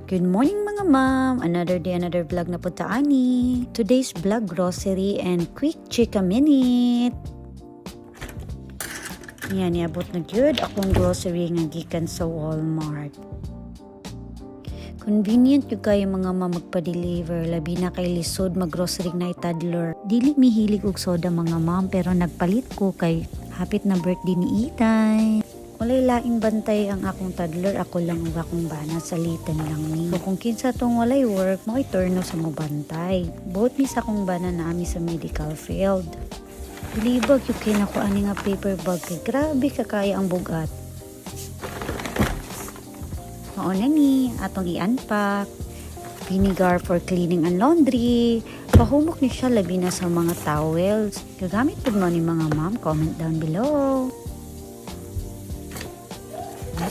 Good morning mga ma'am! Another day, another vlog na punta ani. Today's vlog, grocery and quick chika minute. Yan, niabot na gyud akong grocery nga gikan sa Walmart. Convenient yung kayo mga ma'am magpa-deliver, labi na kay lisod mag-grocery na toddler. Dili mihilig og soda mga ma'am, pero nagpalit ko kay hapit na birthday ni Itay. Walay laing bantay ang akong toddler, ako lang ang akong bana, salitan lang ni. So kung kinsa tong walay work, mo turno sa mo bantay. Both mi sa akong bana na ami sa medical field. Bilibag yung kinako ani nga paper bag, kay grabe kakaya ang bugat. Mao na ni, atong i-unpack. Vinegar for cleaning and laundry. Pahumok ni siya labi na sa mga towels. Gagamit po mo ni mga ma'am, comment down below.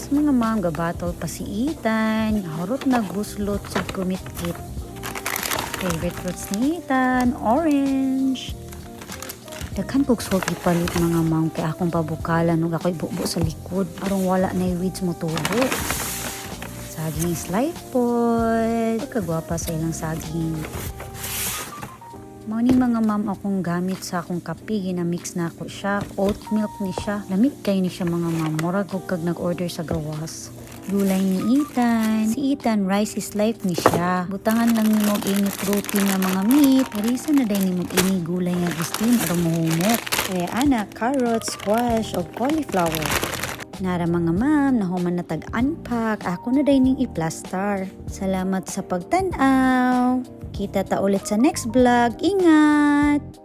Yes mga ma'am, gabatol pa si Ethan. Harot na guslot sa kumitkit. Favorite fruits ni Ethan, orange. Daghan kog salt ipalit mga ma'am kay akong pabukalan ug ako'y bubo sa likod. Arong wala na weeds mo tubo. Saging is life pod. Kagwapa sa ilang saging. Mao ni mga ma'am akong gamit sa akong kape, ginamix na ako siya. Oat milk ni siya. Lamig kay ni siya mga ma'am. Murag og kag nag-order sa gawas. Gulay ni Ethan. Si Ethan, rice is life ni siya. Butangan lang ni mo ini protein nga mga meat. Parisa na day ni mo ini gulay nga gustin aron mahumok. Kaya ana, carrots, squash o cauliflower. Nara mga ma'am, nahuman na tag-unpack. Ako na day ning i-plaster. Salamat sa pagtan-aw. Kita ta ulit sa next vlog. Ingat!